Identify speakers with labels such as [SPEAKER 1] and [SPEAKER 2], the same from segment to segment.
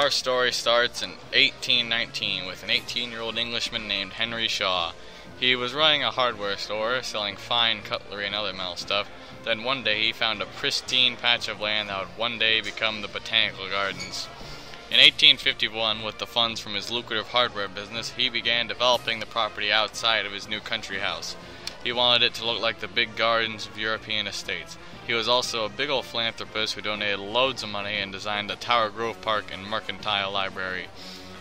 [SPEAKER 1] Our story starts in 1819 with an 18-year-old Englishman named Henry Shaw. He was running a hardware store, selling fine cutlery and other metal stuff. Then one day he found a pristine patch of land that would one day become the Botanical Gardens. In 1851, with the funds from his lucrative hardware business, he began developing the property outside of his new country house. He wanted it to look like the big gardens of European estates. He was also a big old philanthropist who donated loads of money and designed the Tower Grove Park and Mercantile Library.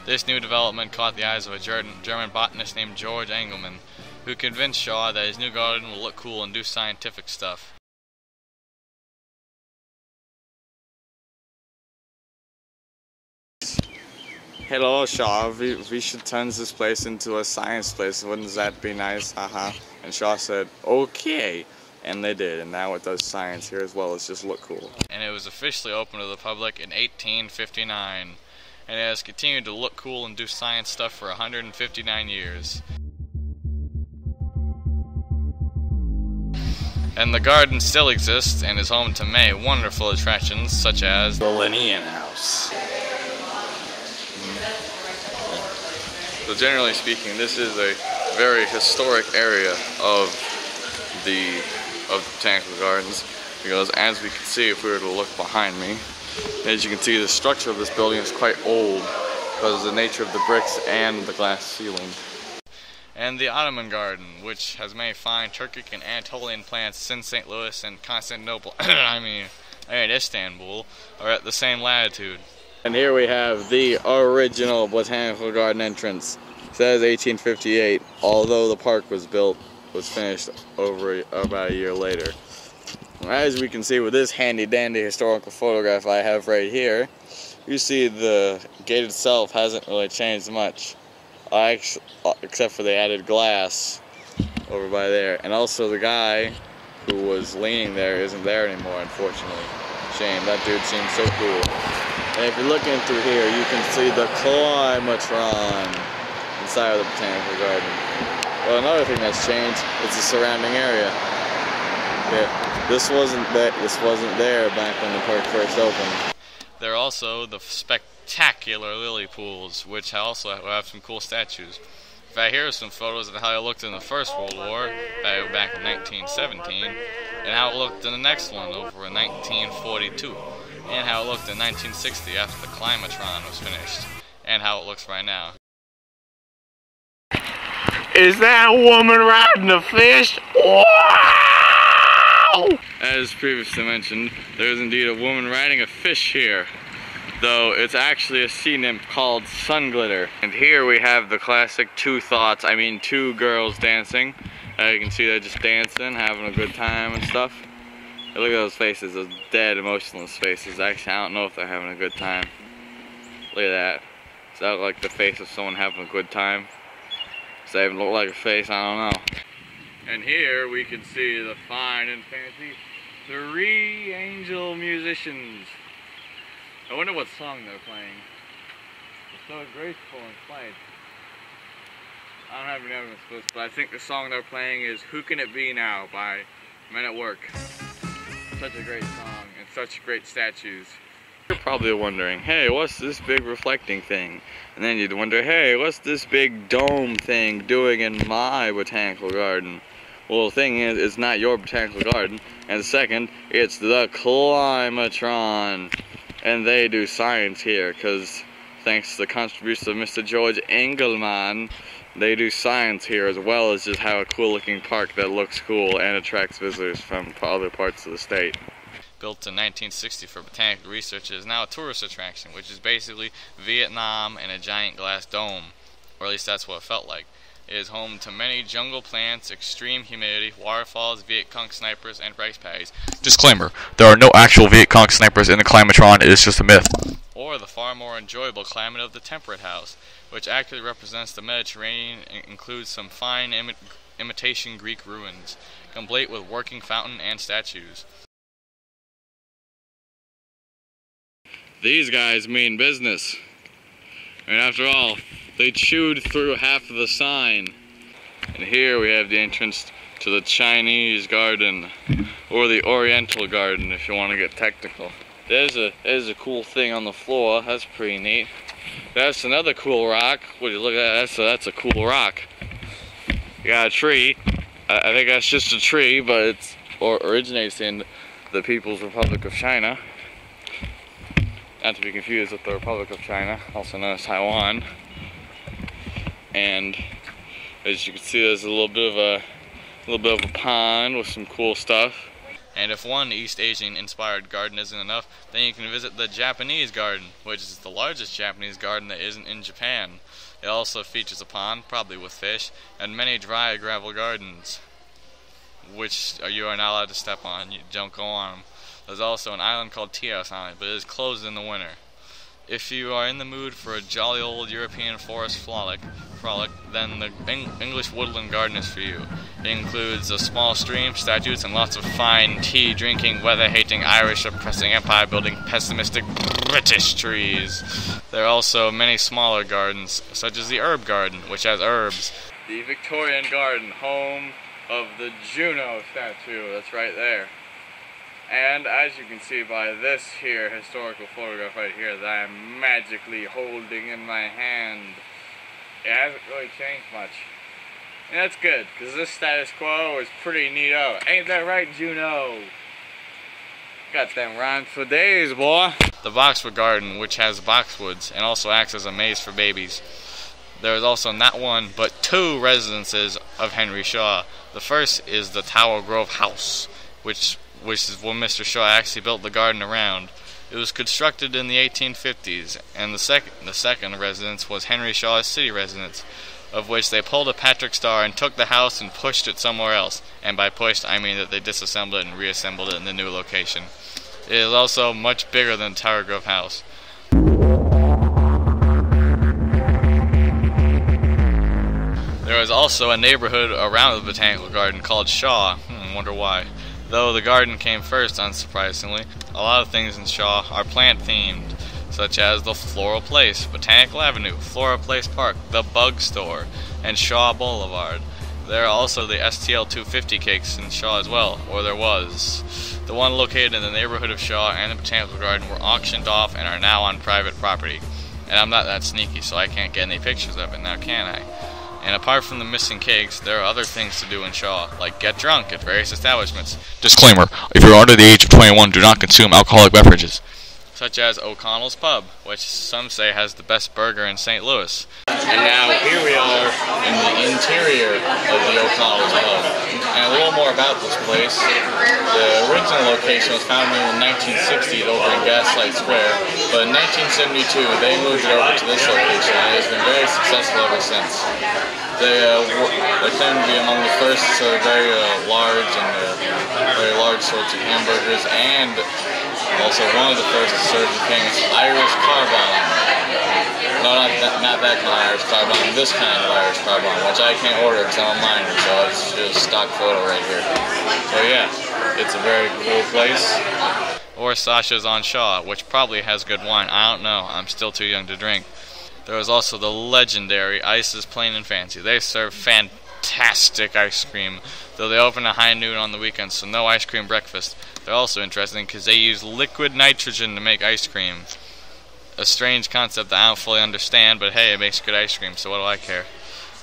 [SPEAKER 1] This new development caught the eyes of a German botanist named George Engelmann, who convinced Shaw that his new garden would look cool and do scientific stuff.
[SPEAKER 2] Hello, Shaw. We should turn this place into a science place. Wouldn't that be nice? Haha. And Shaw said, okay. And they did, and now it does science here as well as just look cool.
[SPEAKER 1] And it was officially opened to the public in 1859. And it has continued to look cool and do science stuff for 159 years. And the garden still exists and is home to many wonderful attractions such as
[SPEAKER 2] the Linnean House.
[SPEAKER 1] So generally speaking, this is a very historic area of the Botanical Gardens, because as we can see if we were to look behind me, as you can see the structure of this building is quite old because of the nature of the bricks and the glass ceiling. And the Ottoman Garden, which has many fine Turkic and Anatolian plants since St. Louis and Constantinople, I mean Istanbul, are at the same latitude.
[SPEAKER 2] And here we have the original Botanical Garden entrance. It says 1858, although the park was finished about a year later. As we can see with this handy dandy historical photograph I have right here, you see the gate itself hasn't really changed much, except for the added glass over by there. And also the guy who was leaning there isn't there anymore, unfortunately. Shame, that dude seems so cool. And if you're looking through here, you can see the climatron inside of the Botanical Garden. Well, another thing that's changed is the surrounding area. Yeah, this wasn't there back when the park first opened.
[SPEAKER 1] There are also the spectacular lily pools, which also have some cool statues. Here are some photos of how it looked in the First World War, back in 1917, and how it looked in the next one over in 1942, and how it looked in 1960 after the climatron was finished, and how it looks right now.
[SPEAKER 3] Is that a woman riding a fish? Wow!
[SPEAKER 2] As previously mentioned, there is indeed a woman riding a fish here, though it's actually a sea nymph called Sun Glitter. And here we have the classic two girls dancing. You can see they're just dancing, having a good time and stuff. Hey, look at those faces, those dead, emotionless faces. Actually, I don't know if they're having a good time. Look at that. Is that like the face of someone having a good time? Does that even look like a face? I don't know. And here we can see the fine and fancy 3 angel musicians. I wonder what song they're playing. It's so graceful and slight. I don't have any evidence for this, but I think the song they're playing is Who Can It Be Now by Men at Work. Such a great song and such great statues. You're probably wondering, hey, what's this big reflecting thing? And then you'd wonder, hey, what's this big dome thing doing in my Botanical Garden? Well, the thing is, it's not your Botanical Garden. And second, it's the climatron. And they do science here, because thanks to the contributions of Mr. George Engelmann, they do science here as well as just have a cool looking park that looks cool and attracts visitors from other parts of the state.
[SPEAKER 1] Built in 1960 for botanical research, it is now a tourist attraction, which is basically Vietnam in a giant glass dome, or at least that's what it felt like. It is home to many jungle plants, extreme humidity, waterfalls, Viet Cong snipers, and rice paddies. Disclaimer, there are no actual Viet Cong snipers in the climatron, it is just a myth. Or the far more enjoyable climate of the temperate house, which accurately represents the Mediterranean and includes some fine imitation Greek ruins, complete with working fountain and statues.
[SPEAKER 2] These guys mean business. And after all, they chewed through half of the sign. And here we have the entrance to the Chinese garden, or the Oriental garden if you want to get technical. There's a cool thing on the floor. That's pretty neat. That's another cool rock. Would you look at that? That's a cool rock. You got a tree. I think that's just a tree, but originates in the People's Republic of China. Not to be confused with the Republic of China, also known as Taiwan. And as you can see, there's a little bit of a pond with some cool stuff.
[SPEAKER 1] And if one East Asian inspired garden isn't enough, then you can visit the Japanese garden, which is the largest Japanese garden that isn't in Japan. It also features a pond, probably with fish, and many dry gravel gardens, which you are not allowed to step on. You don't go on them. There's also an island called Tios on it, but it is closed in the winter. If you are in the mood for a jolly old European forest frolic, then the English woodland garden is for you. It includes a small stream, statues, and lots of fine tea-drinking, weather-hating, Irish oppressing, empire-building, pessimistic British trees. There are also many smaller gardens, such as the herb garden, which has herbs.
[SPEAKER 2] The Victorian garden, home of the Juno statue, that's right there. And as you can see by this here historical photograph right here that I am magically holding in my hand, it hasn't really changed much. And that's good, because this status quo is pretty neato. Ain't that right, Juno? Got them rhymes for days, boy.
[SPEAKER 1] The Boxwood Garden, which has boxwoods and also acts as a maze for babies. There is also not one, but two residences of Henry Shaw. The first is the Tower Grove House, which is what Mr. Shaw actually built the garden around. It was constructed in the 1850s, and the second residence was Henry Shaw's city residence, of which they pulled a Patrick Star and took the house and pushed it somewhere else. And by pushed, I mean that they disassembled it and reassembled it in the new location. It is also much bigger than Tower Grove House. There is also a neighborhood around the Botanical Garden called Shaw. Wonder why. Though the garden came first, unsurprisingly, a lot of things in Shaw are plant-themed, such as the Floral Place, Botanical Avenue, Flora Place Park, the Bug Store, and Shaw Boulevard. There are also the STL 250 cakes in Shaw as well, or there was. The one located in the neighborhood of Shaw and the Botanical Garden were auctioned off and are now on private property. And I'm not that sneaky, so I can't get any pictures of it now, can I? And apart from the missing cakes, there are other things to do in Shaw, like get drunk at various establishments. Disclaimer, if you're under the age of 21, do not consume alcoholic beverages. Such as O'Connell's Pub, which some say has the best burger in St. Louis.
[SPEAKER 2] And now here we are in the interior of the O'Connell's Pub. And a little more about this place. The original location was founded in the 1960s over in Gaslight Square, but in 1972 they moved it over to this location and it has been very successful ever since. They claim to be among the first very large sorts of hamburgers, and also one of the first to serve the famous Irish car bomb. No, not that kind of Irish car bomb, this kind of Irish car bomb, which I can't order because I'm a minor, so it's just a stock photo right here. So yeah, it's a very cool place.
[SPEAKER 1] Or Sasha's on Shaw, which probably has good wine. I don't know, I'm still too young to drink. There is also the legendary Ice's Plain and Fancy. They serve fantastic ice cream, though they open at high noon on the weekends, so no ice cream breakfast. They're also interesting because they use liquid nitrogen to make ice cream. A strange concept that I don't fully understand, but hey, it makes good ice cream, so what do I care?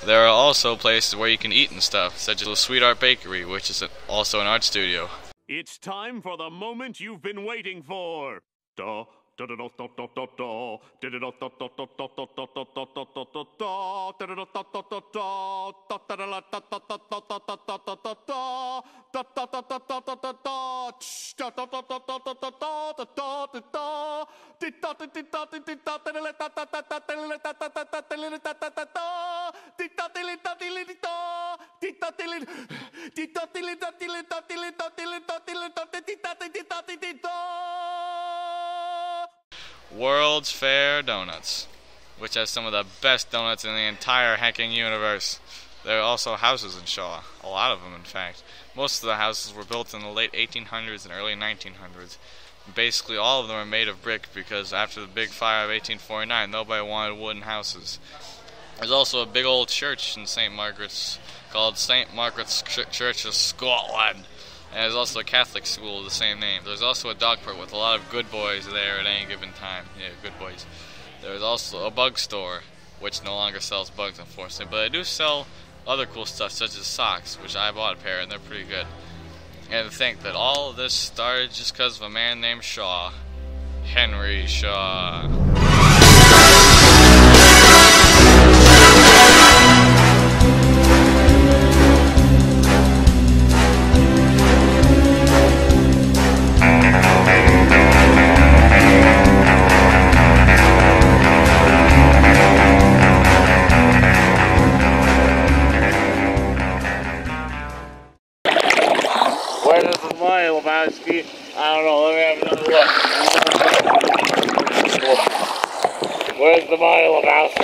[SPEAKER 1] There are also places where you can eat and stuff, such as the Sweet Art Bakery, which is also an art studio.
[SPEAKER 4] It's time for the moment you've been waiting for.
[SPEAKER 1] World's Fair Donuts, which has some of the best donuts in the entire hecking universe. There are also houses in Shaw, a lot of them in fact. Most of the houses were built in the late 1800s and early 1900s. Basically all of them are made of brick because after the big fire of 1849 nobody wanted wooden houses. There's also a big old church in St. Margaret's called St. Margaret's Church of Scotland. And there's also a Catholic school of the same name. There's also a dog park with a lot of good boys there at any given time. Yeah, good boys. There's also a bug store, which no longer sells bugs, unfortunately, but they do sell other cool stuff such as socks, which I bought a pair and they're pretty good. And to think that all of this started just because of a man named Shaw. Henry Shaw.
[SPEAKER 3] Where's the smile about Steve? I don't know, let me have another look. Where's the mile about?